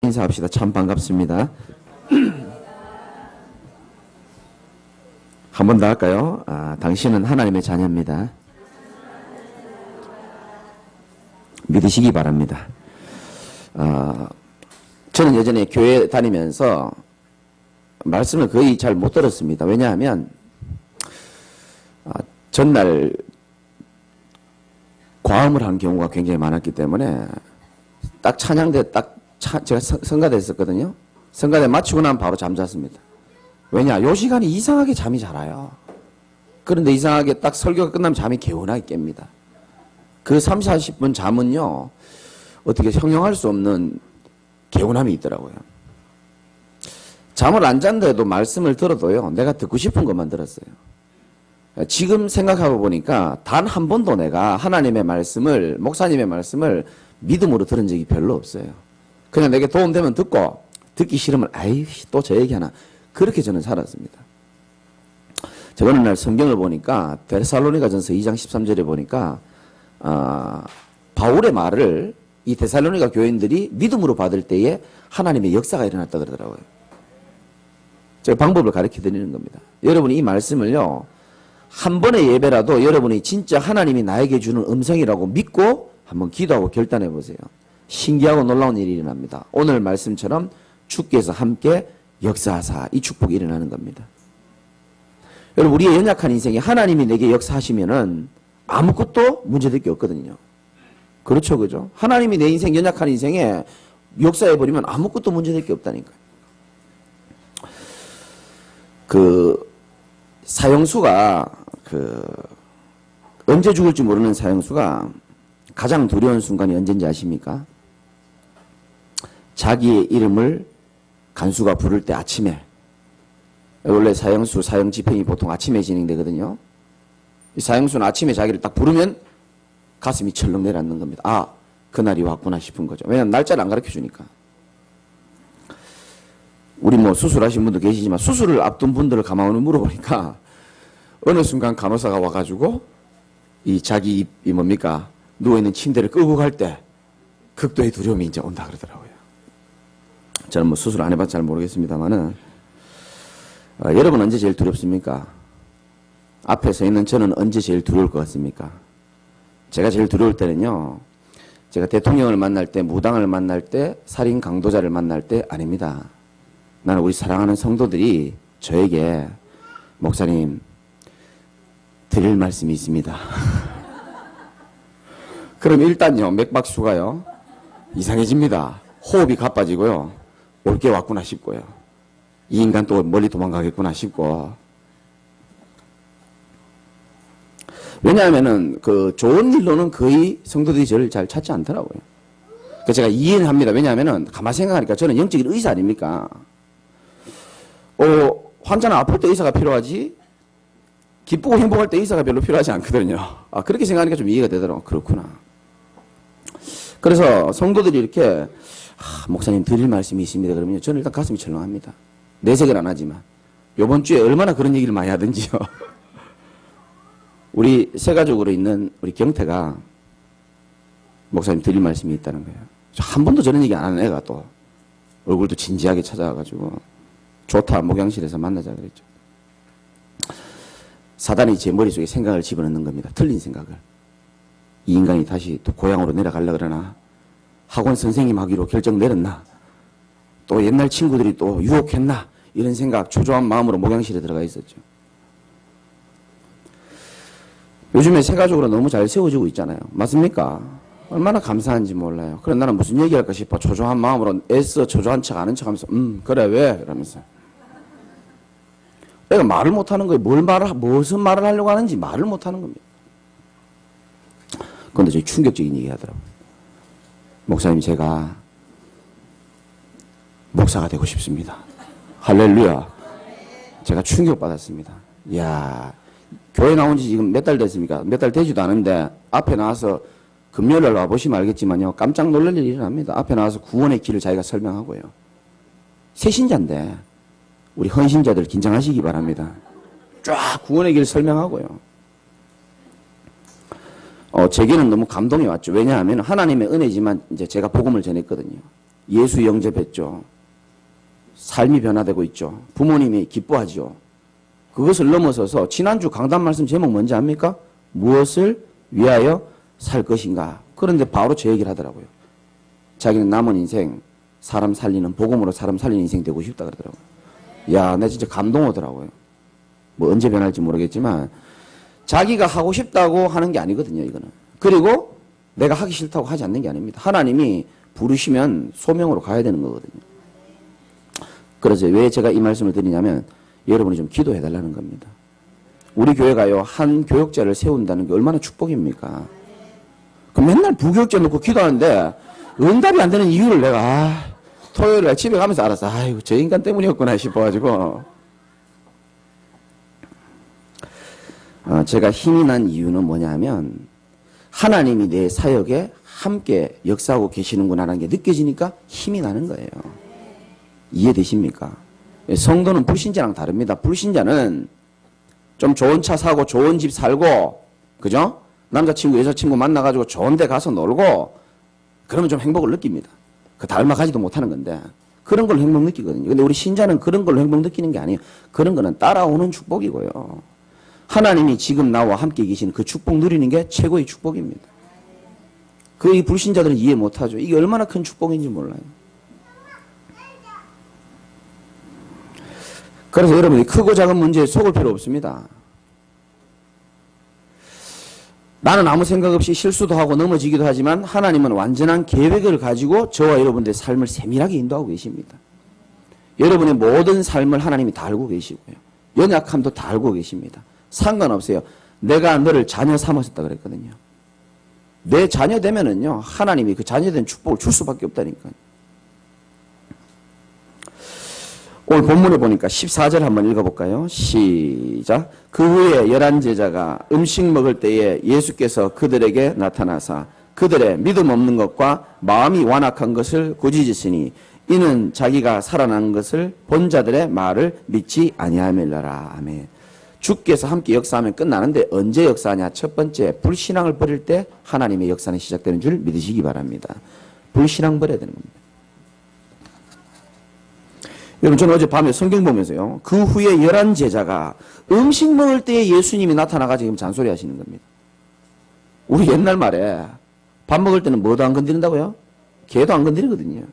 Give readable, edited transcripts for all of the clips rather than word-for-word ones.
인사합시다. 참 반갑습니다. 한 번 더 할까요? 당신은 하나님의 자녀입니다. 믿으시기 바랍니다. 저는 예전에 교회 다니면서 말씀을 거의 잘 못 들었습니다. 왜냐하면 전날 과음을 한 경우가 굉장히 많았기 때문에 딱 찬양대 제가 성가대 했었거든요. 성가대 마치고 나면 바로 잠잤습니다. 왜냐? 요 시간이 이상하게 잠이 잘 와요. 그런데 이상하게 딱 설교가 끝나면 잠이 개운하게 깹니다. 그 30, 40분 잠은요, 어떻게 형용할 수 없는 개운함이 있더라고요. 잠을 안 잔데도 말씀을 들어도요, 내가 듣고 싶은 것만 들었어요. 지금 생각하고 보니까 단 한 번도 내가 하나님의 말씀을, 목사님의 말씀을 믿음으로 들은 적이 별로 없어요. 그냥 내게 도움되면 듣고, 듣기 싫으면 아이 또 저 얘기하나. 그렇게 저는 살았습니다. 제가 어느 날 성경을 보니까 데살로니가전서 2장 13절에 보니까 바울의 말을 이 데살로니가 교인들이 믿음으로 받을 때에 하나님의 역사가 일어났다 그러더라고요. 제가 방법을 가르쳐 드리는 겁니다. 여러분이 이 말씀을요, 한 번의 예배라도 여러분이 진짜 하나님이 나에게 주는 음성이라고 믿고 한번 기도하고 결단해 보세요. 신기하고 놀라운 일이 일어납니다. 오늘 말씀처럼 주께서 함께 역사하사 이 축복이 일어나는 겁니다. 여러분, 우리의 연약한 인생에 하나님이 내게 역사하시면은 아무것도 문제될 게 없거든요. 그렇죠, 그죠? 하나님이 내 인생, 연약한 인생에 역사해버리면 아무것도 문제될 게 없다니까요. 사형수가, 언제 죽을지 모르는 사형수가 가장 두려운 순간이 언제인지 아십니까? 자기의 이름을 간수가 부를 때 아침에. 원래 사형수, 사형 집행이 보통 아침에 진행되거든요. 이 사형수는 아침에 자기를 딱 부르면 가슴이 철렁 내려앉는 겁니다. 그날이 왔구나 싶은 거죠. 왜냐하면 날짜를 안 가르쳐 주니까. 우리 수술하신 분도 계시지만 수술을 앞둔 분들을 가만히 물어보니까 어느 순간 간호사가 와가지고 자기 누워있는 침대를 끌고 갈 때 극도의 두려움이 이제 온다 그러더라고요. 저는 수술 안 해봐서 잘 모르겠습니다만은 여러분 언제 제일 두렵습니까? 앞에 서 있는 저는 언제 제일 두려울 것 같습니까? 제가 제일 두려울 때는요, 제가 대통령을 만날 때, 무당을 만날 때, 살인 강도자를 만날 때 아닙니다. 나는 우리 사랑하는 성도들이 저에게 목사님 드릴 말씀이 있습니다. 그럼 일단요, 맥박수가요 이상해집니다. 호흡이 가빠지고요, 올 게 왔구나 싶고요, 이 인간 또 멀리 도망가겠구나 싶고. 왜냐하면은 좋은 일로는 거의 성도들이 저를 잘 찾지 않더라고요. 그래서 제가 이해는 합니다. 왜냐하면은 가만히 생각하니까 저는 영적인 의사 아닙니까? 환자는 아플 때 의사가 필요하지 기쁘고 행복할 때 의사가 별로 필요하지 않거든요. 그렇게 생각하니까 좀 이해가 되더라고요. 그렇구나. 그래서 성도들이 이렇게 목사님 드릴 말씀이 있습니다 그러면 저는 일단 가슴이 철렁합니다. 내색을 안 하지만 이번 주에 얼마나 그런 얘기를 많이 하든지요. 우리 세가족으로 있는 우리 경태가 목사님 드릴 말씀이 있다는 거예요. 한 번도 저런 얘기 안 하는 애가 또 얼굴도 진지하게 찾아와가지고 좋다, 목양실에서 만나자 그랬죠. 사단이 제 머릿속에 생각을 집어넣는 겁니다. 틀린 생각을. 이 인간이 다시 또 고향으로 내려가려 그러나, 학원 선생님 하기로 결정 내렸나, 또 옛날 친구들이 또 유혹했나, 이런 생각, 초조한 마음으로 목양실에 들어가 있었죠. 요즘에 세가족으로 너무 잘 세워지고 있잖아요. 맞습니까? 얼마나 감사한지 몰라요. 그래, 나는 무슨 얘기할까 싶어 초조한 마음으로 애써 초조한 척 아는 척 하면서 그래 왜? 이러면서. 내가 말을 못하는 거예요. 무슨 말을 하려고 하는지 말을 못하는 겁니다. 그런데 저희 충격적인 얘기 하더라고요. 목사님, 제가 목사가 되고 싶습니다. 할렐루야. 제가 충격받았습니다. 이야, 교회 나온 지 지금 몇 달 됐습니까? 몇 달 되지도 않은데 앞에 나와서 금요일날 와보시면 알겠지만요, 깜짝 놀랄 일이 일어납니다. 앞에 나와서 구원의 길을 자기가 설명하고요. 새신자인데 우리 헌신자들 긴장하시기 바랍니다. 쫙 구원의 길 설명하고요. 제게는 너무 감동이 왔죠. 왜냐하면 하나님의 은혜지만 이제 제가 복음을 전했거든요. 예수 영접했죠. 삶이 변화되고 있죠. 부모님이 기뻐하죠. 그것을 넘어서서 지난주 강단 말씀 제목 뭔지 압니까? 무엇을 위하여 살 것인가. 그런데 바로 제 얘기를 하더라고요. 자기는 남은 인생 사람 살리는, 복음으로 사람 살리는 인생 되고 싶다 그러더라고요. 야, 나 진짜 감동 오더라고요. 뭐 언제 변할지 모르겠지만 자기가 하고 싶다고 하는 게 아니거든요, 이거는. 그리고 내가 하기 싫다고 하지 않는 게 아닙니다. 하나님이 부르시면 소명으로 가야 되는 거거든요. 그래서 왜 제가 이 말씀을 드리냐면 여러분이 좀 기도해 달라는 겁니다. 우리 교회가요, 한 교역자를 세운다는 게 얼마나 축복입니까? 그 맨날 부교역자 놓고 기도하는데 응답이 안 되는 이유를 내가 토요일에 집에 가면서 알았어. 아이고, 저 인간 때문이었구나 싶어가지고 제가 힘이 난 이유는 뭐냐면 하나님이 내 사역에 함께 역사하고 계시는구나라는 게 느껴지니까 힘이 나는 거예요. 이해되십니까? 성도는 불신자랑 다릅니다. 불신자는 좀 좋은 차 사고 좋은 집 살고, 그죠? 남자친구 여자친구 만나가지고 좋은 데 가서 놀고 그러면 좀 행복을 느낍니다. 그 닮아가지도 못하는 건데 그런 걸로 행복 느끼거든요. 근데 우리 신자는 그런 걸로 행복 느끼는 게 아니에요. 그런 거는 따라오는 축복이고요. 하나님이 지금 나와 함께 계시는 그 축복 누리는 게 최고의 축복입니다. 그 이 불신자들은 이해 못하죠. 이게 얼마나 큰 축복인지 몰라요. 그래서 여러분이 크고 작은 문제에 속을 필요 없습니다. 나는 아무 생각 없이 실수도 하고 넘어지기도 하지만 하나님은 완전한 계획을 가지고 저와 여러분들의 삶을 세밀하게 인도하고 계십니다. 여러분의 모든 삶을 하나님이 다 알고 계시고요. 연약함도 다 알고 계십니다. 상관없어요. 내가 너를 자녀 삼았었다 그랬거든요. 내 자녀 되면은요, 하나님이 그 자녀된 축복을 줄 수밖에 없다니까요. 오늘 본문에 보니까 14절 한번 읽어볼까요? 시작. 그 후에 11 제자가 음식 먹을 때에 예수께서 그들에게 나타나사 그들의 믿음 없는 것과 마음이 완악한 것을 꾸짖으시니 이는 자기가 살아난 것을 본 자들의 말을 믿지 아니함일러라. 아멘. 주께서 함께 역사하면 끝나는데 언제 역사하냐? 첫 번째, 불신앙을 버릴 때 하나님의 역사는 시작되는 줄 믿으시기 바랍니다. 불신앙 버려야 되는 겁니다. 여러분, 저는 어젯밤에 성경 보면서요, 그 후에 11 제자가 음식 먹을 때에 예수님이 나타나가지고 잔소리 하시는 겁니다. 우리 옛날 말에 밥 먹을 때는 뭐도 안 건드린다고요? 개도 안 건드리거든요.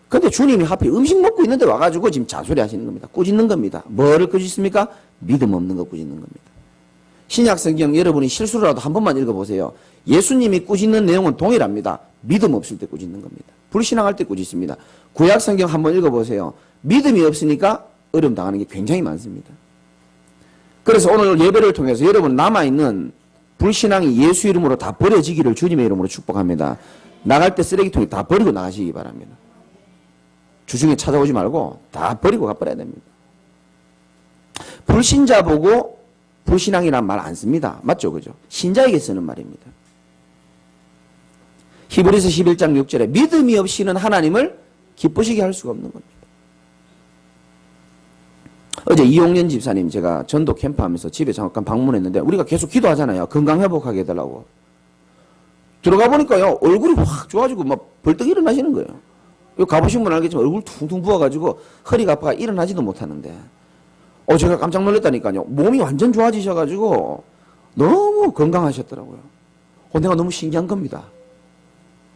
근데 주님이 하필 음식 먹고 있는데 와가지고 지금 잔소리 하시는 겁니다. 꾸짖는 겁니다. 뭐를 꾸짖습니까? 믿음 없는 거 꾸짖는 겁니다. 신약 성경 여러분이 실수라도 한 번만 읽어보세요. 예수님이 꾸짖는 내용은 동일합니다. 믿음 없을 때 꾸짖는 겁니다. 불신앙할 때 꾸짖습니다. 구약 성경 한번 읽어보세요. 믿음이 없으니까 어려움 당하는 게 굉장히 많습니다. 그래서 오늘 예배를 통해서 여러분 남아있는 불신앙이 예수 이름으로 다 버려지기를 주님의 이름으로 축복합니다. 나갈 때 쓰레기통에 다 버리고 나가시기 바랍니다. 주중에 찾아오지 말고 다 버리고 가버려야 됩니다. 불신자 보고 불신앙이란 말 안 씁니다. 맞죠? 그죠? 신자에게 쓰는 말입니다. 히브리서 11장 6절에 믿음이 없이는 하나님을 기쁘시게 할 수가 없는 겁니다. 어제 이용년 집사님 제가 전도 캠프 하면서 집에 잠깐 방문했는데 우리가 계속 기도하잖아요. 건강 회복하게 해달라고. 들어가 보니까요, 얼굴이 확 좋아지고 막 벌떡 일어나시는 거예요. 여기 가보신 분 알겠지만 얼굴 퉁퉁 부어가지고 허리가 아파가 일어나지도 못하는데 제가 깜짝 놀랐다니까요. 몸이 완전 좋아지셔가지고 너무 건강하셨더라고요. 내가 너무 신기한 겁니다.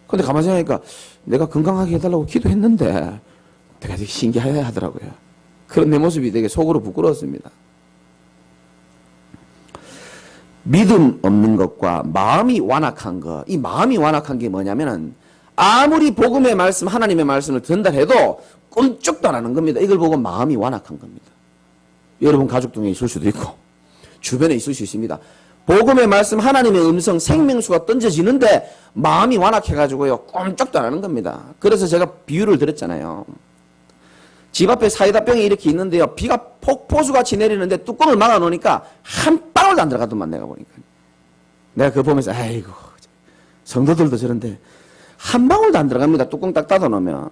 근데 가만히 생각하니까 내가 건강하게 해달라고 기도했는데 내가 되게 신기해 하더라고요. 그런 내 모습이 되게 속으로 부끄러웠습니다. 믿음 없는 것과 마음이 완악한 것, 이 마음이 완악한 게 뭐냐면은 아무리 복음의 말씀, 하나님의 말씀을 듣는다 해도 꿈쩍도 안 하는 겁니다. 이걸 보고 마음이 완악한 겁니다. 여러분 가족 중에 있을 수도 있고 주변에 있을 수 있습니다. 복음의 말씀, 하나님의 음성, 생명수가 던져지는데 마음이 완악해가지고요, 꼼짝도 안 하는 겁니다. 그래서 제가 비유를 드렸잖아요. 집 앞에 사이다병이 이렇게 있는데요, 비가 폭포수같이 내리는데 뚜껑을 막아놓으니까 한 방울도 안 들어가더만. 내가 보니까 내가 그거 보면서 아이고, 성도들도 저런데 한 방울도 안 들어갑니다. 뚜껑 딱 닫아놓으면.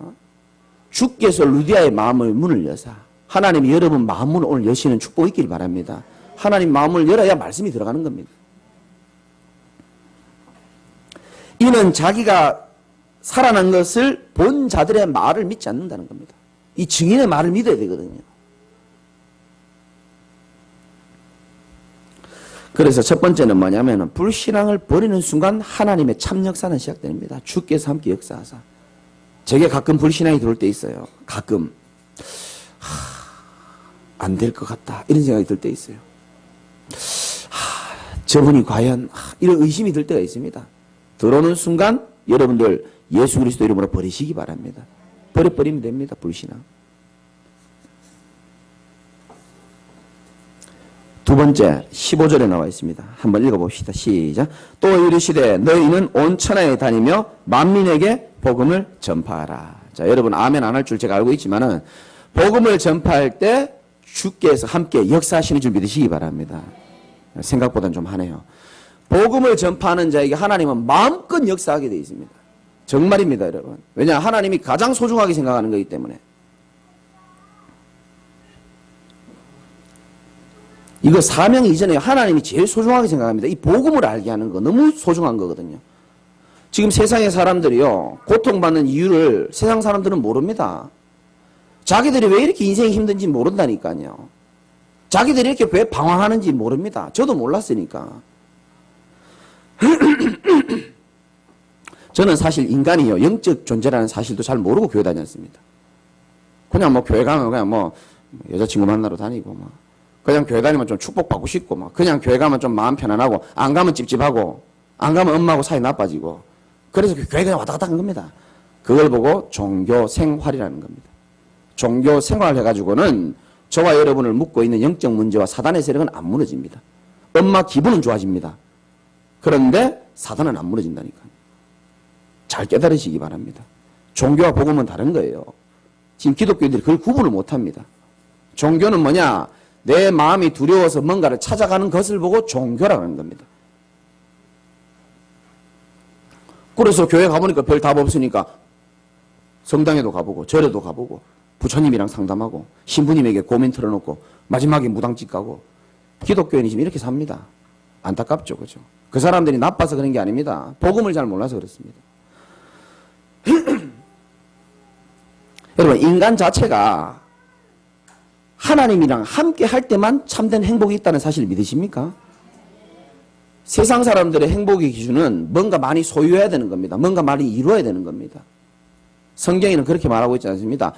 주께서 루디아의 마음을 문을 여사 하나님이 여러분 마음문을 오늘 여시는 축복이 있길 바랍니다. 하나님 마음을 열어야 말씀이 들어가는 겁니다. 이는 자기가 살아난 것을 본 자들의 말을 믿지 않는다는 겁니다. 이 증인의 말을 믿어야 되거든요. 그래서 첫 번째는 뭐냐면 불신앙을 버리는 순간 하나님의 참 역사는 시작됩니다. 주께서 함께 역사하사. 제게 가끔 불신앙이 들어올 때 있어요. 가끔 안 될 것 같다 이런 생각이 들 때 있어요. 저분이 과연 이런 의심이 들 때가 있습니다. 들어오는 순간 여러분들 예수 그리스도 이름으로 버리시기 바랍니다. 버려버리면 됩니다. 불신앙. 두 번째 15절에 나와 있습니다. 한번 읽어봅시다. 시작. 또 이르시되 너희는 온 천하에 다니며 만민에게 복음을 전파하라. 자, 여러분 아멘 안 할 줄 제가 알고 있지만은 복음을 전파할 때 주께서 함께 역사하시는 줄 믿으시기 바랍니다. 생각보다는 좀 하네요. 복음을 전파하는 자에게 하나님은 마음껏 역사하게 되어 있습니다. 정말입니다, 여러분. 왜냐 하나님이 가장 소중하게 생각하는 거기 때문에. 이거 사명 이전에 하나님이 제일 소중하게 생각합니다. 이 복음을 알게 하는 거 너무 소중한 거거든요. 지금 세상의 사람들이요 고통받는 이유를 세상 사람들은 모릅니다. 자기들이 왜 이렇게 인생이 힘든지 모른다니까요. 자기들이 이렇게 왜 방황하는지 모릅니다. 저도 몰랐으니까. 저는 사실 인간이요 영적 존재라는 사실도 잘 모르고 교회 다녔습니다. 그냥 뭐 교회 가면 그냥 뭐 여자친구 만나러 다니고 뭐 그냥 교회 다니면 좀 축복받고 싶고 막 그냥 교회 가면 좀 마음 편안하고 안 가면 찝찝하고 안 가면 엄마하고 사이 나빠지고 그래서 교회 그냥 왔다 갔다 한 겁니다. 그걸 보고 종교 생활이라는 겁니다. 종교 생활을 해가지고는 저와 여러분을 묶고 있는 영적 문제와 사단의 세력은 안 무너집니다. 엄마 기분은 좋아집니다. 그런데 사단은 안 무너진다니까요. 잘 깨달으시기 바랍니다. 종교와 복음은 다른 거예요. 지금 기독교인들이 그걸 구분을 못합니다. 종교는 뭐냐? 내 마음이 두려워서 뭔가를 찾아가는 것을 보고 종교라고 하는 겁니다. 그래서 교회 가보니까 별 답 없으니까 성당에도 가보고 절에도 가보고 부처님이랑 상담하고 신부님에게 고민 틀어놓고 마지막에 무당집 가고 기독교인이 지금 이렇게 삽니다. 안타깝죠. 그죠? 그 사람들이 나빠서 그런 게 아닙니다. 복음을 잘 몰라서 그렇습니다. 여러분 인간 자체가 하나님이랑 함께 할 때만 참된 행복이 있다는 사실을 믿으십니까? 세상 사람들의 행복의 기준은 뭔가 많이 소유해야 되는 겁니다. 뭔가 많이 이루어야 되는 겁니다. 성경에는 그렇게 말하고 있지 않습니다.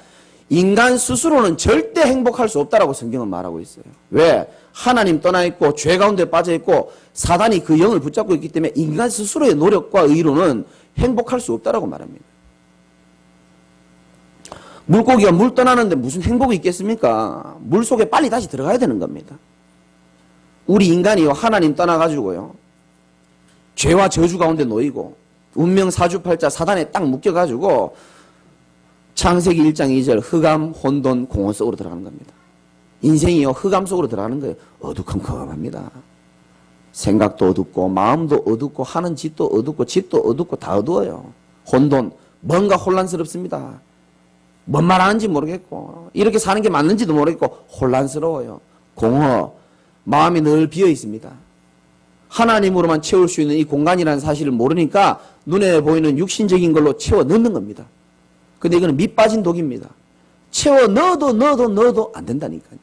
인간 스스로는 절대 행복할 수 없다라고 성경은 말하고 있어요. 왜? 하나님 떠나 있고 죄 가운데 빠져 있고 사단이 그 영을 붙잡고 있기 때문에 인간 스스로의 노력과 의로는 행복할 수 없다라고 말합니다. 물고기가 물 떠나는데 무슨 행복이 있겠습니까? 물 속에 빨리 다시 들어가야 되는 겁니다. 우리 인간이요 하나님 떠나가지고요 죄와 저주 가운데 놓이고 운명 사주팔자 사단에 딱 묶여가지고 창세기 1장 2절 흑암 혼돈 공허 속으로 들어가는 겁니다. 인생이요 흑암 속으로 들어가는 거예요. 어두컴컴합니다. 생각도 어둡고 마음도 어둡고 하는 짓도 어둡고 집도 어둡고 다 어두워요. 혼돈 뭔가 혼란스럽습니다. 뭔 말 하는지 모르겠고 이렇게 사는 게 맞는지도 모르겠고 혼란스러워요. 공허 마음이 늘 비어 있습니다. 하나님으로만 채울 수 있는 이 공간이라는 사실을 모르니까 눈에 보이는 육신적인 걸로 채워 넣는 겁니다. 근데 이거는 밑 빠진 독입니다. 채워 넣어도 안 된다니까요.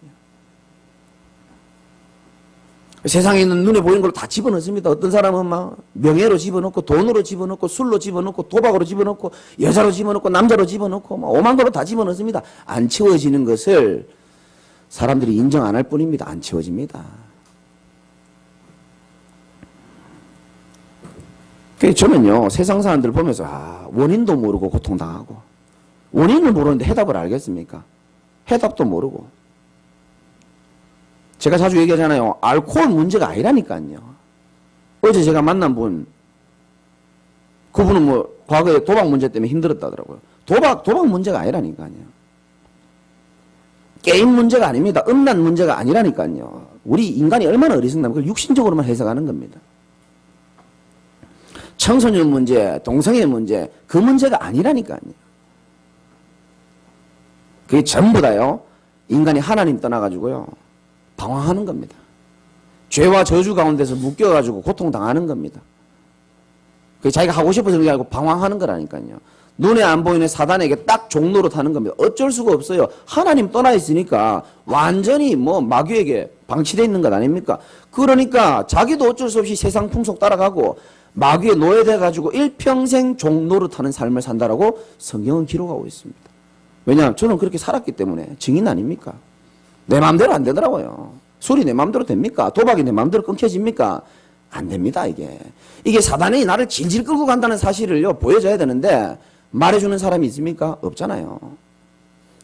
세상에 있는 눈에 보이는 걸 다 집어넣습니다. 어떤 사람은 막 명예로 집어넣고 돈으로 집어넣고 술로 집어넣고 도박으로 집어넣고 여자로 집어넣고 남자로 집어넣고 막 오만 거로 다 집어넣습니다. 안 채워지는 것을 사람들이 인정 안 할 뿐입니다. 안 채워집니다. 그래서 저는요 세상 사람들 보면서 원인도 모르고 고통당하고 원인을 모르는데 해답을 알겠습니까? 해답도 모르고 제가 자주 얘기하잖아요. 알코올 문제가 아니라니까요. 어제 제가 만난 분 그분은 뭐 과거에 도박 문제 때문에 힘들었다더라고요. 도박 문제가 아니라니까요. 게임 문제가 아닙니다. 음란 문제가 아니라니까요. 우리 인간이 얼마나 어리석나면 그걸 육신적으로만 해석하는 겁니다. 청소년 문제, 동성애 문제 그 문제가 아니라니까요. 그게 전부 다요. 인간이 하나님 떠나가지고요. 방황하는 겁니다. 죄와 저주 가운데서 묶여가지고 고통당하는 겁니다. 그 자기가 하고 싶어서 그런 게 아니고 방황하는 거라니까요. 눈에 안 보이는 사단에게 딱 종로로 타는 겁니다. 어쩔 수가 없어요. 하나님 떠나 있으니까 완전히 뭐 마귀에게 방치되어 있는 것 아닙니까? 그러니까 자기도 어쩔 수 없이 세상 풍속 따라가고 마귀에 노예돼가지고 일평생 종로로 타는 삶을 산다라고 성경은 기록하고 있습니다. 왜냐하면 저는 그렇게 살았기 때문에 증인 아닙니까? 내 마음대로 안 되더라고요. 술이 내 마음대로 됩니까? 도박이 내 마음대로 끊겨집니까? 안 됩니다, 이게. 이게 사단이 나를 질질 끌고 간다는 사실을요, 보여줘야 되는데, 말해주는 사람이 있습니까? 없잖아요.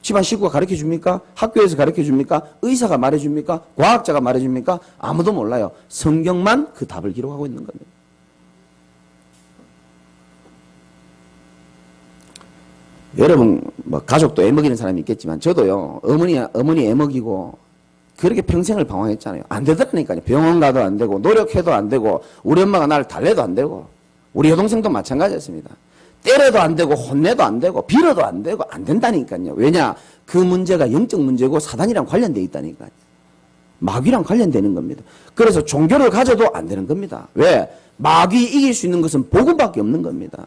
집안 식구가 가르쳐 줍니까? 학교에서 가르쳐 줍니까? 의사가 말해줍니까? 과학자가 말해줍니까? 아무도 몰라요. 성경만 그 답을 기록하고 있는 겁니다. 여러분, 뭐, 가족도 애먹이는 사람이 있겠지만, 저도요, 어머니 애먹이고, 그렇게 평생을 방황했잖아요. 안 되더라니까요. 병원 가도 안 되고, 노력해도 안 되고, 우리 엄마가 나를 달래도 안 되고, 우리 여동생도 마찬가지였습니다. 때려도 안 되고, 혼내도 안 되고, 빌어도 안 되고, 안 된다니까요. 왜냐? 그 문제가 영적 문제고 사단이랑 관련되어 있다니까요. 마귀랑 관련되는 겁니다. 그래서 종교를 가져도 안 되는 겁니다. 왜? 마귀 이길 수 있는 것은 복음밖에 없는 겁니다.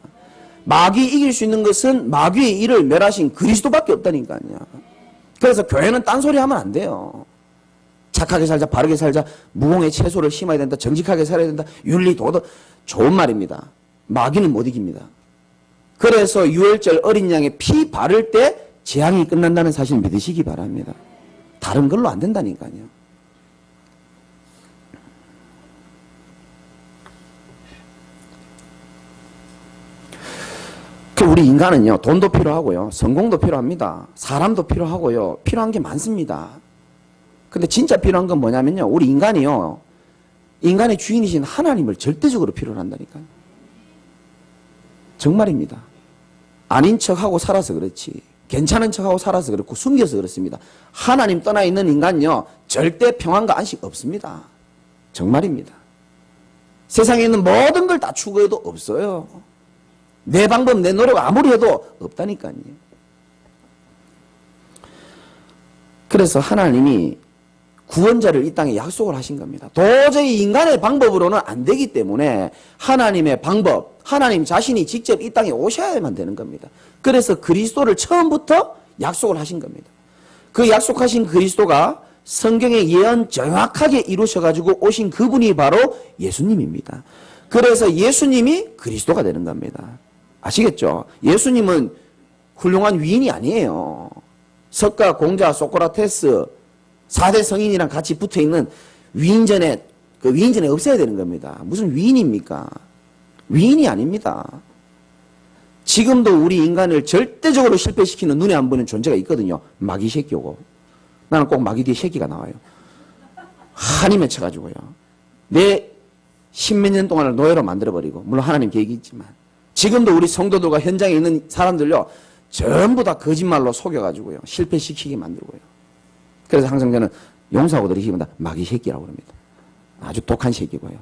마귀 이길 수 있는 것은 마귀의 일을 멸하신 그리스도밖에 없다니까요. 그래서 교회는 딴소리 하면 안 돼요. 착하게 살자, 바르게 살자, 무공의 채소를 심어야 된다, 정직하게 살아야 된다, 윤리, 도덕. 좋은 말입니다. 마귀는 못 이깁니다. 그래서 유월절 어린 양의 피 바를 때 재앙이 끝난다는 사실 믿으시기 바랍니다. 다른 걸로 안 된다니까요. 우리 인간은요, 돈도 필요하고요, 성공도 필요합니다. 사람도 필요하고요, 필요한 게 많습니다. 근데 진짜 필요한 건 뭐냐면요, 우리 인간이요, 인간의 주인이신 하나님을 절대적으로 필요로 한다니까요. 정말입니다. 아닌 척하고 살아서 그렇지, 괜찮은 척하고 살아서 그렇고 숨겨서 그렇습니다. 하나님 떠나 있는 인간요, 절대 평안과 안식 없습니다. 정말입니다. 세상에 있는 모든 걸 다 추구해도 없어요. 내 방법, 내 노력 아무리 해도 없다니까요. 그래서 하나님이 구원자를 이 땅에 약속을 하신 겁니다. 도저히 인간의 방법으로는 안 되기 때문에 하나님의 방법, 하나님 자신이 직접 이 땅에 오셔야만 되는 겁니다. 그래서 그리스도를 처음부터 약속을 하신 겁니다. 그 약속하신 그리스도가 성경의 예언 정확하게 이루셔가지고 오신 그분이 바로 예수님입니다. 그래서 예수님이 그리스도가 되는 겁니다. 아시겠죠? 예수님은 훌륭한 위인이 아니에요. 석가, 공자, 소크라테스 4대 성인이랑 같이 붙어있는 위인전에, 그 위인전에 없애야 되는 겁니다. 무슨 위인입니까? 위인이 아닙니다. 지금도 우리 인간을 절대적으로 실패시키는 눈에 안 보이는 존재가 있거든요. 마귀 새끼고. 나는 꼭 마귀 뒤에 새끼가 나와요. 한이 맺혀가지고요. 내 십몇 년 동안을 노예로 만들어버리고, 물론 하나님 계획이 있지만, 지금도 우리 성도들과 현장에 있는 사람들요, 전부 다 거짓말로 속여가지고요, 실패시키게 만들고요. 그래서 항상 저는 용서하고 드리기보다 마귀 새끼라고 합니다. 아주 독한 새끼고요.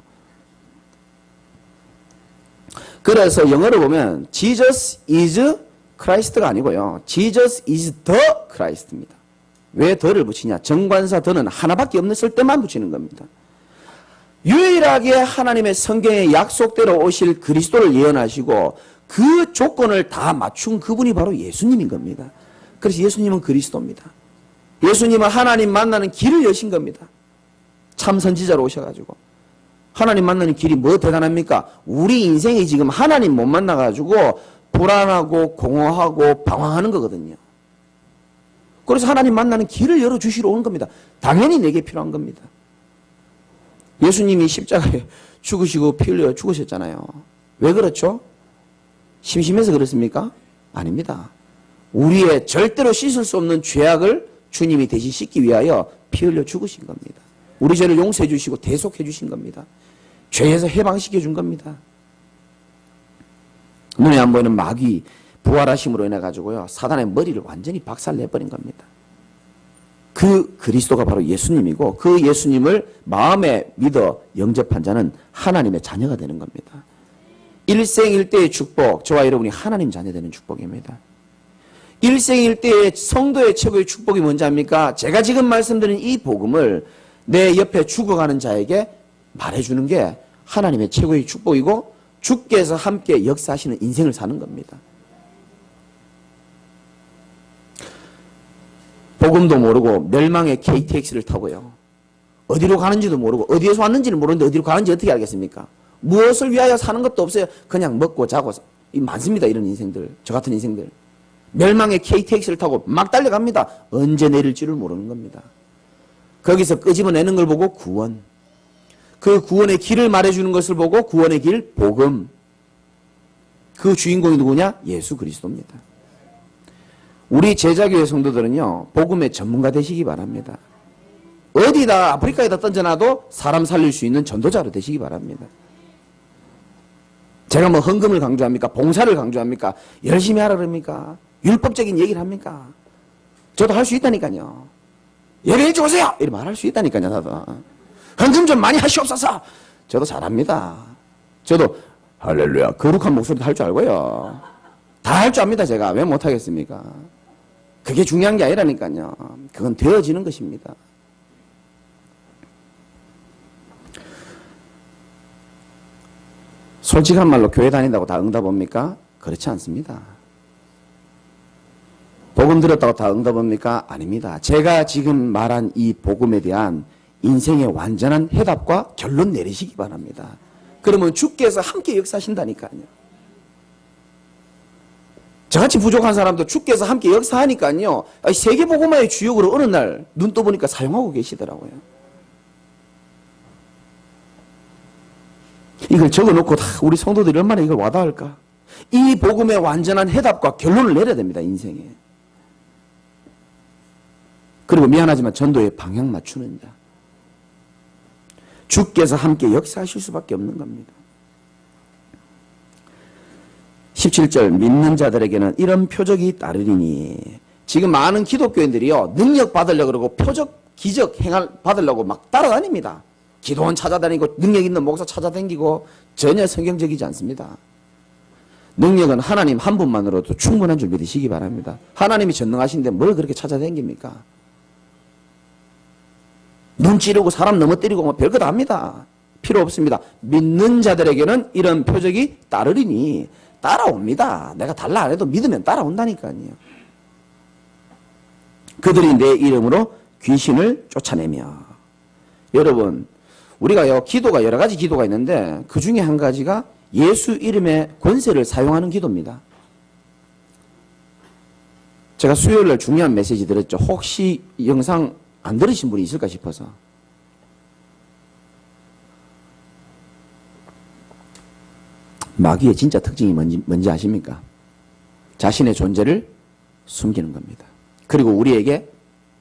그래서 영어로 보면 Jesus is Christ가 아니고요, Jesus is the Christ입니다. 왜 더를 붙이냐? 정관사 더는 하나밖에 없을 때만 붙이는 겁니다. 유일하게 하나님의 성경의 약속대로 오실 그리스도를 예언하시고 그 조건을 다 맞춘 그분이 바로 예수님인 겁니다. 그래서 예수님은 그리스도입니다. 예수님은 하나님 만나는 길을 여신 겁니다. 참 선지자로 오셔가지고. 하나님 만나는 길이 뭐 대단합니까? 우리 인생이 지금 하나님 못 만나가지고 불안하고 공허하고 방황하는 거거든요. 그래서 하나님 만나는 길을 열어주시러 오는 겁니다. 당연히 내게 필요한 겁니다. 예수님이 십자가에 죽으시고 피 흘려 죽으셨잖아요. 왜 그렇죠? 심심해서 그렇습니까? 아닙니다. 우리의 절대로 씻을 수 없는 죄악을 주님이 대신 씻기 위하여 피 흘려 죽으신 겁니다. 우리 죄를 용서해 주시고 대속해 주신 겁니다. 죄에서 해방시켜 준 겁니다. 눈에 안 보이는 마귀 부활하심으로 인해 가지고요, 사단의 머리를 완전히 박살내버린 겁니다. 그 그리스도가 바로 예수님이고 그 예수님을 마음에 믿어 영접한 자는 하나님의 자녀가 되는 겁니다. 일생일대의 축복, 저와 여러분이 하나님 자녀 되는 축복입니다. 일생일대의 성도의 최고의 축복이 뭔지 압니까? 제가 지금 말씀드린 이 복음을 내 옆에 죽어가는 자에게 말해주는 게 하나님의 최고의 축복이고 주께서 함께 역사하시는 인생을 사는 겁니다. 복음도 모르고 멸망의 KTX를 타고요. 어디로 가는지도 모르고 어디에서 왔는지는 모르는데 어디로 가는지 어떻게 알겠습니까? 무엇을 위하여 사는 것도 없어요. 그냥 먹고 자고 많습니다. 이런 인생들. 저 같은 인생들. 멸망의 KTX를 타고 막 달려갑니다. 언제 내릴지를 모르는 겁니다. 거기서 끄집어내는 걸 보고 구원. 그 구원의 길을 말해주는 것을 보고 구원의 길 복음. 그 주인공이 누구냐? 예수 그리스도입니다. 우리 제자교회 성도들은요. 복음의 전문가 되시기 바랍니다. 어디다 아프리카에다 던져놔도 사람 살릴 수 있는 전도자로 되시기 바랍니다. 제가 뭐 헌금을 강조합니까? 봉사를 강조합니까? 열심히 하라 그럽니까? 율법적인 얘기를 합니까? 저도 할 수 있다니까요. 예배 일찍 오세요! 이렇게 말할 수 있다니까요. 나도. 헌금 좀 많이 하시옵소서! 저도 잘합니다. 저도 할렐루야 거룩한 목소리도 할 줄 알고요. 다 할 줄 압니다. 제가. 왜 못하겠습니까? 그게 중요한 게 아니라니까요. 그건 되어지는 것입니다. 솔직한 말로 교회 다닌다고 다 응답합니까? 그렇지 않습니다. 복음 들었다고 다 응답합니까? 아닙니다. 제가 지금 말한 이 복음에 대한 인생의 완전한 해답과 결론 내리시기 바랍니다. 그러면 주께서 함께 역사하신다니까요. 저같이 부족한 사람도 주께서 함께 역사하니까요. 세계복음화의 주역으로 어느 날 눈 떠보니까 사용하고 계시더라고요. 이걸 적어놓고 다 우리 성도들이 얼마나 이걸 와닿을까? 이 복음의 완전한 해답과 결론을 내려야 됩니다. 인생에. 그리고 미안하지만 전도의 방향 맞추는 자. 주께서 함께 역사하실 수밖에 없는 겁니다. 17절 믿는 자들에게는 이런 표적이 따르리니 지금 많은 기독교인들이요. 능력 받으려고 그러고 표적, 기적 받으려고 막 따라다닙니다. 기도원 찾아다니고 능력 있는 목사 찾아다니고 전혀 성경적이지 않습니다. 능력은 하나님 한 분만으로도 충분한 줄 믿으시기 바랍니다. 하나님이 전능하신데 뭘 그렇게 찾아다닙니까? 눈 찌르고 사람 넘어뜨리고 뭐 별거 다 합니다. 필요 없습니다. 믿는 자들에게는 이런 표적이 따르리니 따라옵니다. 내가 달라 안 해도 믿으면 따라온다니까요. 그들이 내 이름으로 귀신을 쫓아내며. 여러분 우리가요 기도가 여러 가지 기도가 있는데 그 중에 한 가지가 예수 이름의 권세를 사용하는 기도입니다. 제가 수요일날 중요한 메시지 드렸죠. 혹시 이 영상 안 들으신 분이 있을까 싶어서. 마귀의 진짜 특징이 뭔지 아십니까? 자신의 존재를 숨기는 겁니다. 그리고 우리에게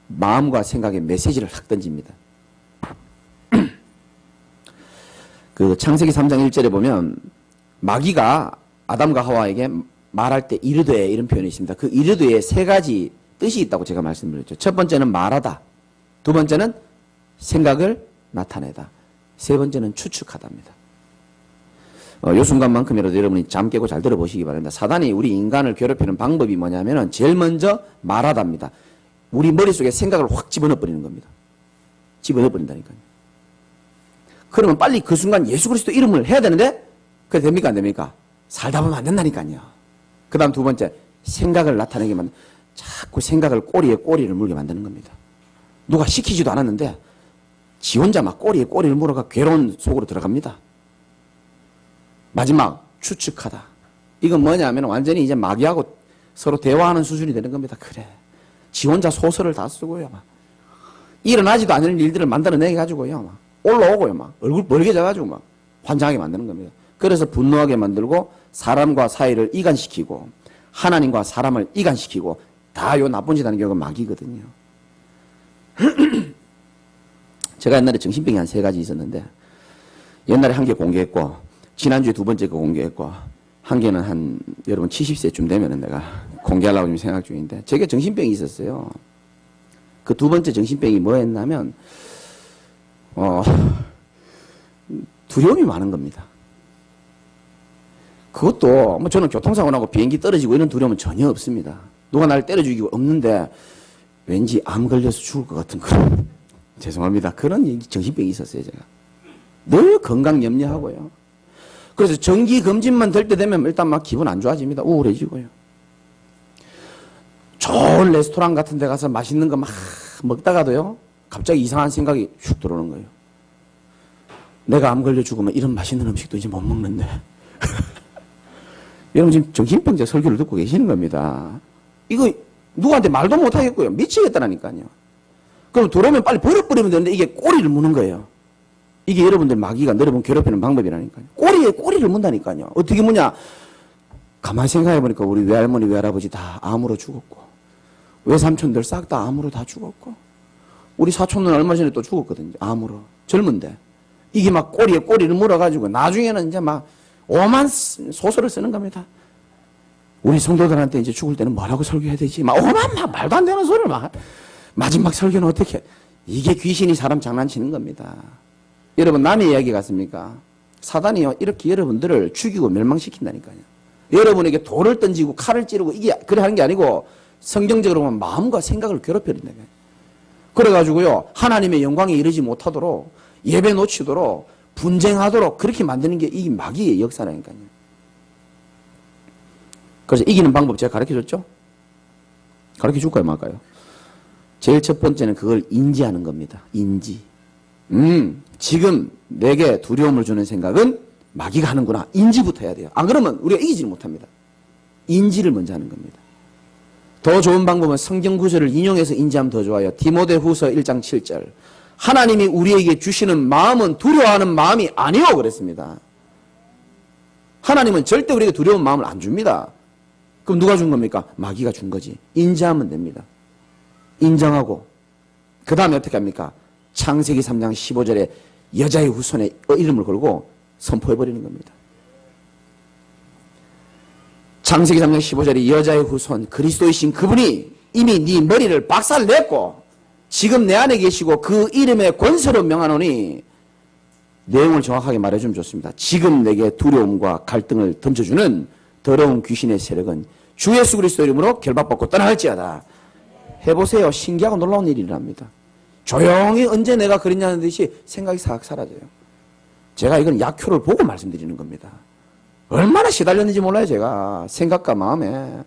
마음과 생각의 메시지를 확 던집니다. 그 창세기 3장 1절에 보면 마귀가 아담과 하와에게 말할 때 이르되 이런 표현이 있습니다. 그 이르되에 세 가지 뜻이 있다고 제가 말씀드렸죠. 첫 번째는 말하다. 두 번째는 생각을 나타내다. 세 번째는 추측하다입니다. 요 순간만큼이라도 여러분이 잠 깨고 잘 들어보시기 바랍니다. 사단이 우리 인간을 괴롭히는 방법이 뭐냐면은 제일 먼저 말하답니다. 우리 머릿속에 생각을 확 집어넣어 버리는 겁니다. 집어넣어 버린다니까요. 그러면 빨리 그 순간 예수 그리스도 이름을 해야 되는데 그게 됩니까 안 됩니까? 살다 보면 안 된다니까요. 그 다음 두 번째 생각을 나타내게 만든 자꾸 생각을 꼬리에 꼬리를 물게 만드는 겁니다. 누가 시키지도 않았는데 지 혼자 막 꼬리에 꼬리를 물어가 괴로운 속으로 들어갑니다. 마지막 추측하다. 이건 뭐냐면 완전히 이제 마귀하고 서로 대화하는 수준이 되는 겁니다. 그래. 지 혼자 소설을 다 쓰고요. 막. 일어나지도 않을 일들을 만들어내게 가지고요. 막. 올라오고요. 막. 얼굴 벌게져가지고 막 환장하게 만드는 겁니다. 그래서 분노하게 만들고 사람과 사이를 이간시키고 하나님과 사람을 이간시키고 다 요 나쁜 짓 하는 경우가 마귀거든요. 제가 옛날에 정신병이 한 3가지 있었는데 옛날에 한 개 공개했고 지난주에 두 번째 거 공개했고 한 개는 한 여러분 70세쯤 되면은 내가 공개하려고 지금 생각 중인데 제게 정신병이 있었어요. 그 두 번째 정신병이 뭐였냐면 두려움이 많은 겁니다. 그것도 뭐 저는 교통사고 나고 비행기 떨어지고 이런 두려움은 전혀 없습니다. 누가 나를 때려 죽이고 없는데 왠지 암 걸려서 죽을 것 같은 그런 죄송합니다. 그런 정신병이 있었어요. 제가 늘 건강 염려하고요. 그래서 정기검진만 될 때 되면 일단 막 기분 안 좋아집니다. 우울해지고요. 좋은 레스토랑 같은 데 가서 맛있는 거 막 먹다가도요, 갑자기 이상한 생각이 슉 들어오는 거예요. 내가 암 걸려 죽으면 이런 맛있는 음식도 이제 못 먹는데. 여러분 지금 정신병자 설교를 듣고 계시는 겁니다. 이거 누구한테 말도 못 하겠고요. 미치겠다라니까요. 그럼 들어오면 빨리 버려버리면 되는데 이게 꼬리를 무는 거예요. 이게 여러분들 마귀가 여러분 괴롭히는 방법이라니까요. 꼬리에 꼬리를 문다니까요. 어떻게 무냐? 가만히 생각해보니까 우리 외할머니, 외할아버지 다 암으로 죽었고, 외삼촌들 싹 다 암으로 다 죽었고, 우리 사촌은 얼마 전에 또 죽었거든요. 암으로. 젊은데. 이게 막 꼬리에 꼬리를 물어가지고 나중에는 이제 막 오만 소설을 쓰는 겁니다. 우리 성도들한테 이제 죽을 때는 뭐라고 설교해야 되지? 막 오만 막 말도 안 되는 소리를 막 마지막 설교는 어떻게 해? 이게 귀신이 사람 장난치는 겁니다. 여러분 남의 이야기 같습니까? 사단이요 이렇게 여러분들을 죽이고 멸망시킨다니까요. 여러분에게 돌을 던지고 칼을 찌르고 이게 그래 하는 게 아니고 성경적으로 보면 마음과 생각을 괴롭혀버린다고요. 그래가지고요 하나님의 영광에 이르지 못하도록 예배 놓치도록 분쟁하도록 그렇게 만드는 게 이 마귀의 역사라니까요. 그래서 이기는 방법 제가 가르쳐줬죠? 가르쳐줄 거예요, 말까요? 제일 첫 번째는 그걸 인지하는 겁니다. 인지. 지금 내게 두려움을 주는 생각은 마귀가 하는구나. 인지부터 해야 돼요. 안 그러면 우리가 이기지를 못합니다. 인지를 먼저 하는 겁니다. 더 좋은 방법은 성경 구절을 인용해서 인지하면 더 좋아요. 디모데후서 1장 7절. 하나님이 우리에게 주시는 마음은 두려워하는 마음이 아니요 그랬습니다. 하나님은 절대 우리에게 두려운 마음을 안 줍니다. 그럼 누가 준 겁니까? 마귀가 준 거지. 인지하면 됩니다. 인정하고 그 다음에 어떻게 합니까? 창세기 3장 15절에 여자의 후손의 이름을 걸고 선포해버리는 겁니다. 창세기 3장 15절에 여자의 후손 그리스도이신 그분이 이미 네 머리를 박살냈고 지금 내 안에 계시고 그 이름의 권세로 명하노니 내용을 정확하게 말해주면 좋습니다. 지금 내게 두려움과 갈등을 던져주는 더러운 귀신의 세력은 주 예수 그리스도 이름으로 결박받고 떠나갈지어다. 해보세요. 신기하고 놀라운 일이 일어납니다. 조용히 언제 내가 그랬냐는 듯이 생각이 싹 사라져요. 제가 이건 약효를 보고 말씀드리는 겁니다. 얼마나 시달렸는지 몰라요, 제가. 생각과 마음에.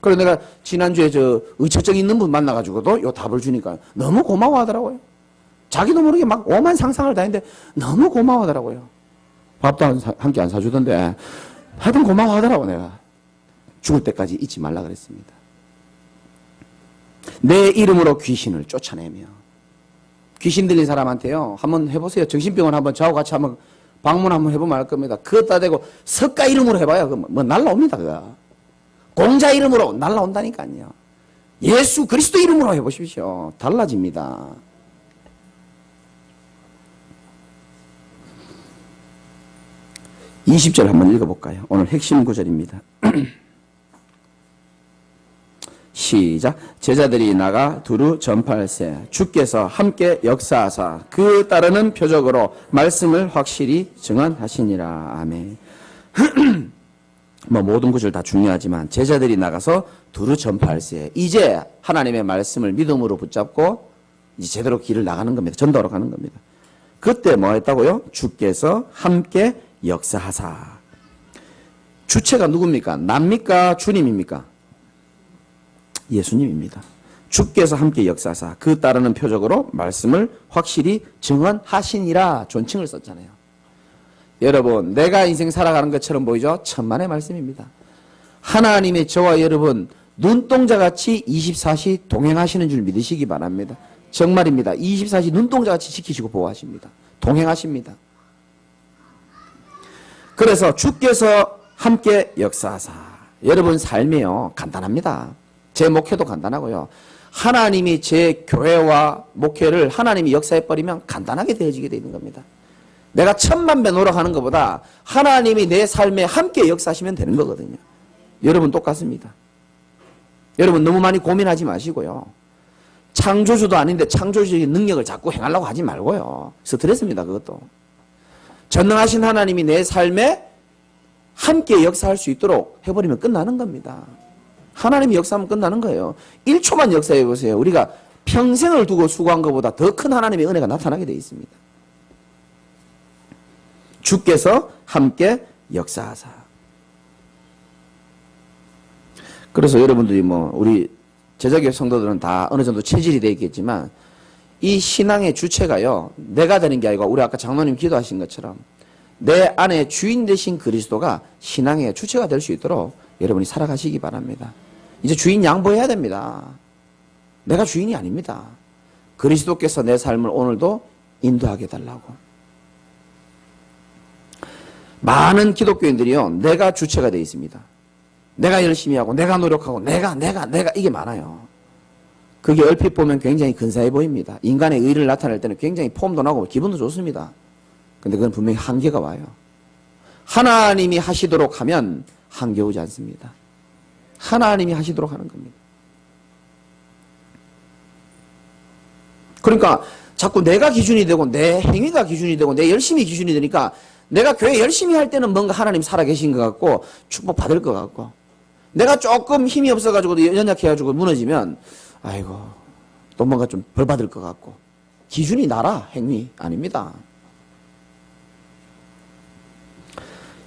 그래서 내가 지난주에 저 의처증 있는 분 만나가지고도 요 답을 주니까 너무 고마워하더라고요. 자기도 모르게 막 오만 상상을 다 했는데 너무 고마워하더라고요. 밥도 한 끼 안 사주던데 하여튼 고마워하더라고 내가. 죽을 때까지 잊지 말라 그랬습니다. 내 이름으로 귀신을 쫓아내며 귀신 들린 사람한테요 한번 해보세요. 정신병원 한번 저하고 같이 한번 방문 한번 해보면 알 겁니다. 그것다 대고 석가 이름으로 해봐요. 뭐 날라옵니다. 그거. 공자 이름으로 날라온다니까요. 예수 그리스도 이름으로 해보십시오. 달라집니다. (20절) 한번 읽어볼까요? 오늘 핵심 구절입니다. 시작. 제자들이 나가 두루 전파할세 주께서 함께 역사하사 그 따르는 표적으로 말씀을 확실히 증언하시니라. 아멘. 뭐 모든 구절 다 중요하지만 제자들이 나가서 두루 전파할세. 이제 하나님의 말씀을 믿음으로 붙잡고 이제 제대로 길을 나가는 겁니다. 전도하러 가는 겁니다. 그때 뭐 했다고요? 주께서 함께 역사하사. 주체가 누굽니까? 남입니까? 주님입니까? 예수님입니다. 주께서 함께 역사하사 그 따르는 표적으로 말씀을 확실히 증언하시니라. 존칭을 썼잖아요. 여러분 내가 인생 살아가는 것처럼 보이죠? 천만의 말씀입니다. 하나님의 저와 여러분 눈동자같이 24시 동행하시는 줄 믿으시기 바랍니다. 정말입니다. 24시 눈동자같이 지키시고 보호하십니다. 동행하십니다. 그래서 주께서 함께 역사하사. 여러분 삶이요 간단합니다. 제 목회도 간단하고요. 하나님이 제 교회와 목회를 하나님이 역사해버리면 간단하게 되어지게 되는 겁니다. 내가 1000만 배 노력하는 것보다 하나님이 내 삶에 함께 역사하시면 되는 거거든요. 여러분 똑같습니다. 여러분 너무 많이 고민하지 마시고요. 창조주도 아닌데 창조주의 능력을 자꾸 행하려고 하지 말고요. 스트레스입니다. 그것도. 전능하신 하나님이 내 삶에 함께 역사할 수 있도록 해버리면 끝나는 겁니다. 하나님이 역사하면 끝나는 거예요. 1초만 역사해 보세요. 우리가 평생을 두고 수고한 것보다 더 큰 하나님의 은혜가 나타나게 되어 있습니다. 주께서 함께 역사하사. 그래서 여러분들이 우리 제자교회 성도들은 다 어느 정도 체질이 되어 있겠지만 이 신앙의 주체가요, 내가 되는 게 아니고 우리 아까 장로님 기도하신 것처럼 내 안에 주인 되신 그리스도가 신앙의 주체가 될 수 있도록 여러분이 살아가시기 바랍니다. 이제 주인 양보해야 됩니다. 내가 주인이 아닙니다. 그리스도께서 내 삶을 오늘도 인도하게 달라고. 많은 기독교인들이요, 내가 주체가 되어 있습니다. 내가 열심히 하고 내가 노력하고 내가 이게 많아요. 그게 얼핏 보면 굉장히 근사해 보입니다. 인간의 의를 나타낼 때는 굉장히 폼도 나고 기분도 좋습니다. 근데 그건 분명히 한계가 와요. 하나님이 하시도록 하면 한계 오지 않습니다. 하나님이 하시도록 하는 겁니다. 그러니까 자꾸 내가 기준이 되고 내 행위가 기준이 되고 내 열심히 기준이 되니까 내가 교회 열심히 할 때는 뭔가 하나님 살아계신 것 같고 축복받을 것 같고, 내가 조금 힘이 없어가지고 연약해가지고 무너지면 아이고 또 뭔가 좀 벌 받을 것 같고, 기준이 나라 행위 아닙니다.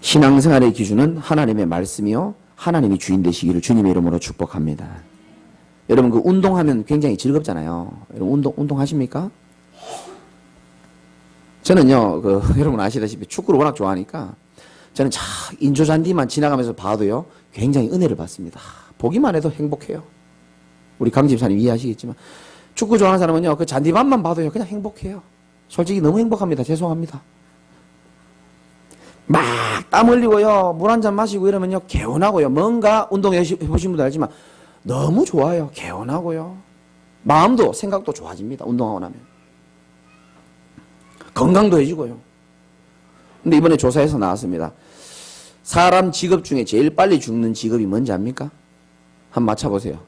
신앙생활의 기준은 하나님의 말씀이요, 하나님이 주인 되시기를 주님의 이름으로 축복합니다. 여러분 그 운동하면 굉장히 즐겁잖아요. 여러분 운동하십니까? 저는요, 여러분 아시다시피 축구를 워낙 좋아하니까 저는 인조잔디만 지나가면서 봐도요, 굉장히 은혜를 받습니다. 보기만 해도 행복해요. 우리 강 집사님 이해하시겠지만, 축구 좋아하는 사람은요, 그 잔디밭만 봐도요, 그냥 행복해요. 솔직히 너무 행복합니다. 죄송합니다. 막 땀 흘리고요, 물 한 잔 마시고 이러면요, 개운하고요. 뭔가 운동 해보신 분들 알지만, 너무 좋아요. 개운하고요. 마음도 생각도 좋아집니다. 운동하고 나면. 건강도 해지고요. 근데 이번에 조사에서 나왔습니다. 사람 직업 중에 제일 빨리 죽는 직업이 뭔지 압니까? 한번 맞춰보세요.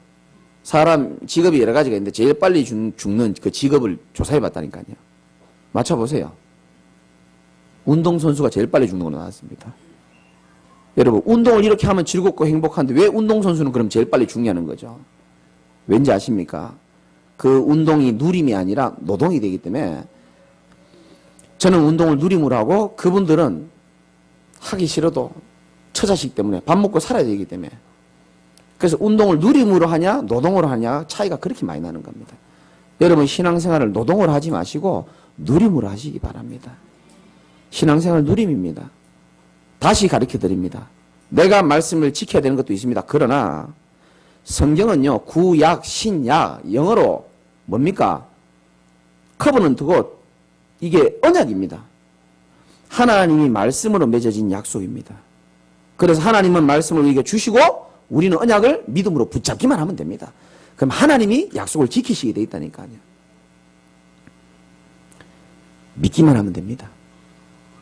사람 직업이 여러 가지가 있는데 제일 빨리 죽는 그 직업을 조사해 봤다니까요. 맞춰보세요. 운동선수가 제일 빨리 죽는 걸로 나왔습니다. 여러분 운동을 이렇게 하면 즐겁고 행복한데 왜 운동선수는 그럼 제일 빨리 죽냐는 거죠. 왠지 아십니까? 그 운동이 누림이 아니라 노동이 되기 때문에, 저는 운동을 누림으로 하고 그분들은 하기 싫어도 처자식 때문에 밥 먹고 살아야 되기 때문에, 그래서 운동을 누림으로 하냐 노동으로 하냐 차이가 그렇게 많이 나는 겁니다. 여러분 신앙생활을 노동으로 하지 마시고 누림으로 하시기 바랍니다. 신앙생활 누림입니다. 다시 가르쳐 드립니다. 내가 말씀을 지켜야 되는 것도 있습니다. 그러나 성경은요, 구약, 신약, 영어로 뭡니까? 커버넌트고 이게 언약입니다. 하나님이 말씀으로 맺어진 약속입니다. 그래서 하나님은 말씀을 우리에게 주시고 우리는 언약을 믿음으로 붙잡기만 하면 됩니다. 그럼 하나님이 약속을 지키시게 돼 있다니까요. 믿기만 하면 됩니다.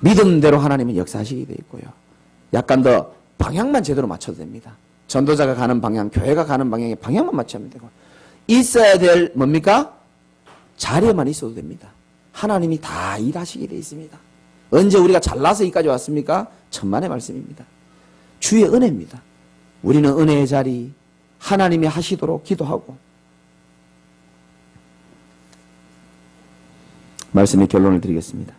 믿음대로 하나님은 역사하시게 돼 있고요. 약간 더 방향만 제대로 맞춰도 됩니다. 전도자가 가는 방향, 교회가 가는 방향에 방향만 맞추면 되고, 있어야 될 뭡니까? 자리에만 있어도 됩니다. 하나님이 다 일하시게 돼 있습니다. 언제 우리가 잘나서 여기까지 왔습니까? 천만의 말씀입니다. 주의 은혜입니다. 우리는 은혜의 자리, 하나님이 하시도록 기도하고, 말씀의 결론을 드리겠습니다.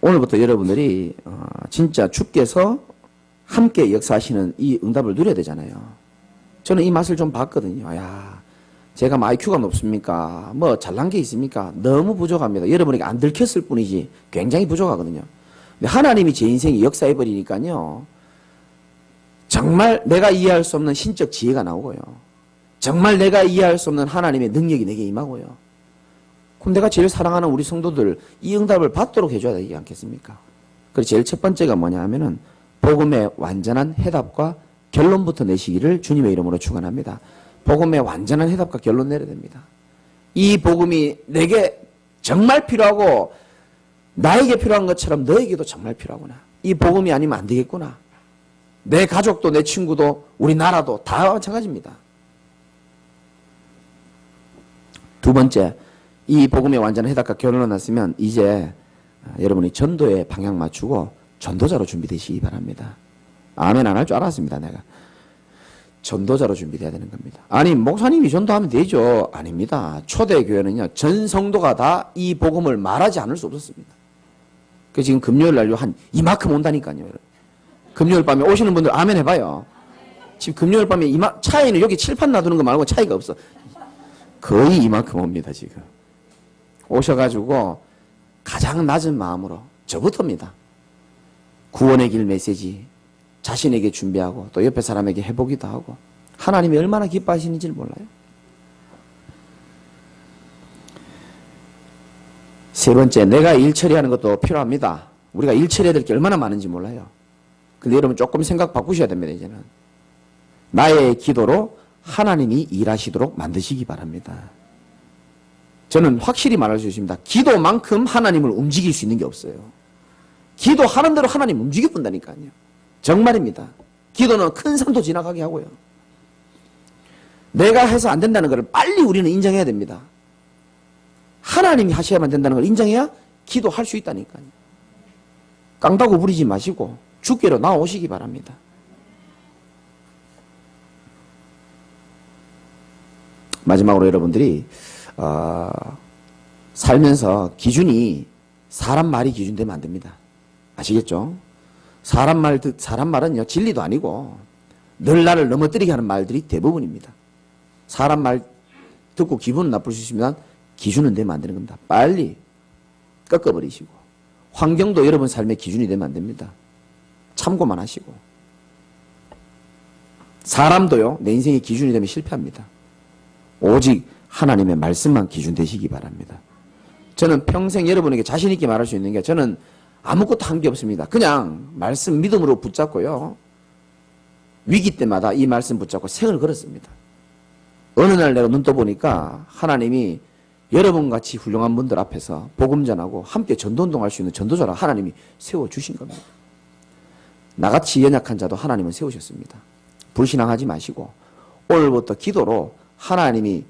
오늘부터 여러분들이 진짜 주께서 함께 역사하시는 이 응답을 누려야 되잖아요. 저는 이 맛을 좀 봤거든요. 야, 제가 뭐 IQ가 높습니까? 뭐 잘난 게 있습니까? 너무 부족합니다. 여러분에게 안 들켰을 뿐이지 굉장히 부족하거든요. 근데 하나님이 제 인생에 역사해버리니까요, 정말 내가 이해할 수 없는 신적 지혜가 나오고요, 정말 내가 이해할 수 없는 하나님의 능력이 내게 임하고요. 그럼 내가 제일 사랑하는 우리 성도들 이 응답을 받도록 해줘야 되지 않겠습니까? 그래서 제일 첫 번째가 뭐냐 하면은 복음의 완전한 해답과 결론부터 내시기를 주님의 이름으로 축원합니다. 복음의 완전한 해답과 결론 내려야 됩니다. 이 복음이 내게 정말 필요하고 나에게 필요한 것처럼 너에게도 정말 필요하구나. 이 복음이 아니면 안 되겠구나. 내 가족도 내 친구도 우리 나라도 다 마찬가지입니다. 두 번째, 이 복음의 완전한 해답과 결론을 났으면 이제 여러분이 전도에 방향 맞추고 전도자로 준비되시기 바랍니다. 아멘 안 할 줄 알았습니다. 내가 전도자로 준비돼야 되는 겁니다. 아니 목사님이 전도하면 되죠. 아닙니다. 초대교회는요 전 성도가 다 이 복음을 말하지 않을 수 없었습니다. 그 지금 금요일 날요 한 이만큼 온다니까요. 금요일 밤에 오시는 분들 아멘 해봐요. 지금 금요일 밤에 차이는 여기 칠판 놔두는 거 말고 차이가 없어. 거의 이만큼 옵니다 지금. 오셔가지고 가장 낮은 마음으로 저부터입니다. 구원의 길 메시지 자신에게 준비하고 또 옆에 사람에게 해보기도 하고 하나님이 얼마나 기뻐하시는지를 몰라요. 세 번째, 내가 일 처리하는 것도 필요합니다. 우리가 일 처리해야 될 게 얼마나 많은지 몰라요. 근데 여러분 조금 생각 바꾸셔야 됩니다. 이제는 나의 기도로 하나님이 일하시도록 만드시기 바랍니다. 저는 확실히 말할 수 있습니다. 기도만큼 하나님을 움직일 수 있는 게 없어요. 기도하는 대로 하나님 움직여 본다니까요. 정말입니다. 기도는 큰 산도 지나가게 하고요. 내가 해서 안 된다는 것을 빨리 우리는 인정해야 됩니다. 하나님이 하셔야만 된다는 걸 인정해야 기도할 수 있다니까요. 깡다구 부리지 마시고 주께로 나오시기 바랍니다. 마지막으로 여러분들이 살면서 기준이 사람 말이 기준되면 안 됩니다. 아시겠죠? 사람 말은요 진리도 아니고 늘 나를 넘어뜨리게 하는 말들이 대부분입니다. 사람 말 듣고 기분 나쁠 수 있으면 기준은 되면 안 되는 겁니다. 빨리 꺾어버리시고 환경도 여러분 삶의 기준이 되면 안 됩니다. 참고만 하시고 사람도요 내 인생의 기준이 되면 실패합니다. 오직 하나님의 말씀만 기준 되시기 바랍니다. 저는 평생 여러분에게 자신 있게 말할 수 있는 게 저는 아무것도 한 게 없습니다. 그냥 말씀 믿음으로 붙잡고요. 위기 때마다 이 말씀 붙잡고 생을 걸었습니다. 어느 날 내가 눈 떠보니까 하나님이 여러분같이 훌륭한 분들 앞에서 복음 전하고 함께 전도운동할 수 있는 전도자라 하나님이 세워주신 겁니다. 나같이 연약한 자도 하나님은 세우셨습니다. 불신앙하지 마시고 오늘부터 기도로 하나님이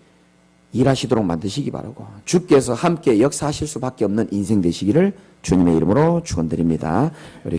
일하시도록 만드시기 바라고 주께서 함께 역사하실 수밖에 없는 인생 되시기를 주님의 이름으로 축원드립니다.